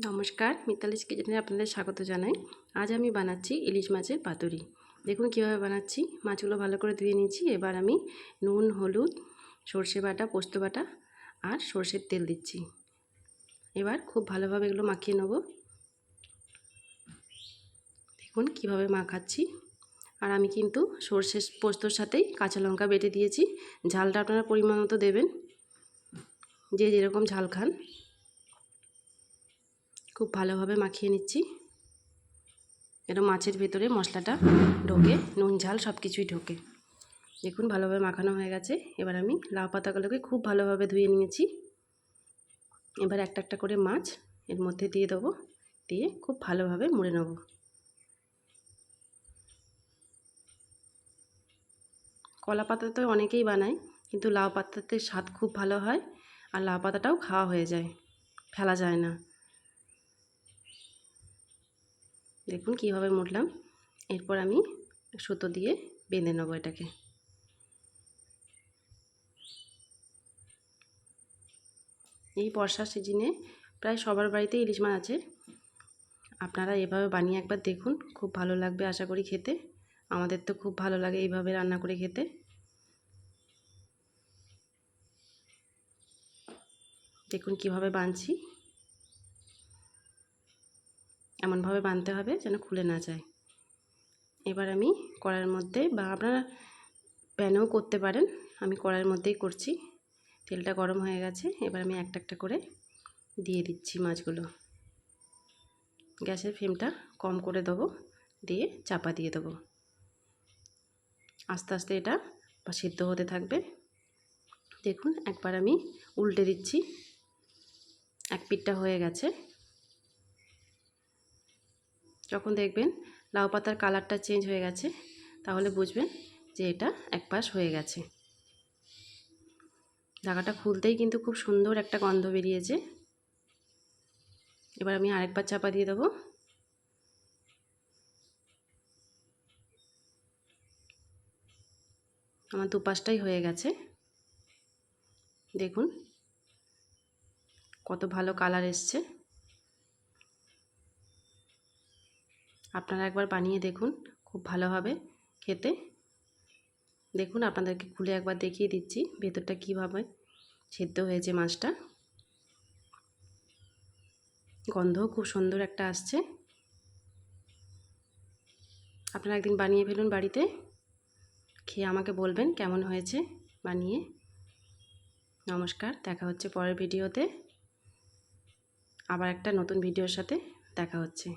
নমস্কার, মিতালিস কিচেনে আপনাদের স্বাগত জানাই। আজ আমি বানাচ্ছি ইলিশ মাছের পাতুরি। দেখুন কীভাবে বানাচ্ছি। মাছগুলো ভালো করে ধুয়ে নিয়েছি। এবার আমি নুন, হলুদ, সর্ষে বাটা, পোস্ত বাটা আর সর্ষের তেল দিচ্ছি। এবার খুব ভালোভাবে এগুলো মাখিয়ে নেব। দেখুন কীভাবে মাখাচ্ছি। আর আমি কিন্তু সর্ষের পোস্তর সাথেই কাঁচা লঙ্কা বেটে দিয়েছি। ঝালটা আপনারা পরিমাণ মতো দেবেন, যে যেরকম ঝাল খান। খুব ভালোভাবে মাখিয়ে নিচ্ছি। এটা মাছের ভেতরে মশলাটা ঢোকে, নুন ঝাল সব কিছুই ঢোকে। দেখুন ভালোভাবে মাখানো হয়ে গেছে। এবার আমি লাউ পাতাগুলোকে খুব ভালোভাবে ধুয়ে নিয়েছি। এবার একটা একটা করে মাছ এর মধ্যে দিয়ে দেবো, দিয়ে খুব ভালোভাবে মুড়ে নেব। কলা পাতা তো অনেকেই বানায়, কিন্তু লাউ পাতাতে স্বাদ খুব ভালো হয়। আর লাউ পাতাটাও খাওয়া হয়ে যায়, ফেলা যায় না। দেখুন কীভাবে মুড়লাম। এরপর আমি সুতো দিয়ে বেঁধে নেবো এটাকে। এই বর্ষার সিজনে প্রায় সবার বাড়িতে ইলিশ মাছ আছে। আপনারা এভাবে বানিয়ে একবার দেখুন, খুব ভালো লাগবে আশা করি খেতে। আমাদের তো খুব ভালো লাগে এইভাবে রান্না করে খেতে। দেখুন কিভাবে বাঁধছি। এমনভাবে বাঁধতে হবে যেন খুলে না যায়। এবার আমি কড়াইয়ের মধ্যে, বা আপনারা প্যানেও করতে পারেন, আমি কড়াইয়ের মধ্যেই করছি। তেলটা গরম হয়ে গেছে। এবার আমি একটা একটা করে দিয়ে দিচ্ছি মাছগুলো। গ্যাসের ফ্লেমটা কম করে দেবো, দিয়ে চাপা দিয়ে দেবো। আস্তে আস্তে এটা সিদ্ধ হতে থাকবে। দেখুন একবার আমি উল্টে দিচ্ছি। এক পিঠটা হয়ে গেছে। যখন দেখবেন লাউ পাতার কালারটা চেঞ্জ হয়ে গেছে, তাহলে বুঝবেন যে এটা এক পাশ হয়ে গেছে। ঢাকাটা খুলতেই কিন্তু খুব সুন্দর একটা গন্ধ বেরিয়েছে। এবার আমি আরেকবার চাপা দিয়ে দেবো। আমার দুপাশটাই হয়ে গেছে। দেখুন কত ভালো কালার এসছে। আপনারা একবার বানিয়ে দেখুন, খুব ভালো হবে খেতে। দেখুন আপনাদেরকে খুলে একবার দেখিয়ে দিচ্ছি ভেতরটা কীভাবে সেদ্ধ হয়েছে মাছটা। গন্ধও খুব সুন্দর একটা আসছে। আপনারা একদিন বানিয়ে ফেলুন বাড়িতে, খেয়ে আমাকে বলবেন কেমন হয়েছে বানিয়ে। নমস্কার, দেখা হচ্ছে পরের ভিডিওতে। আবার একটা নতুন ভিডিওর সাথে দেখা হচ্ছে।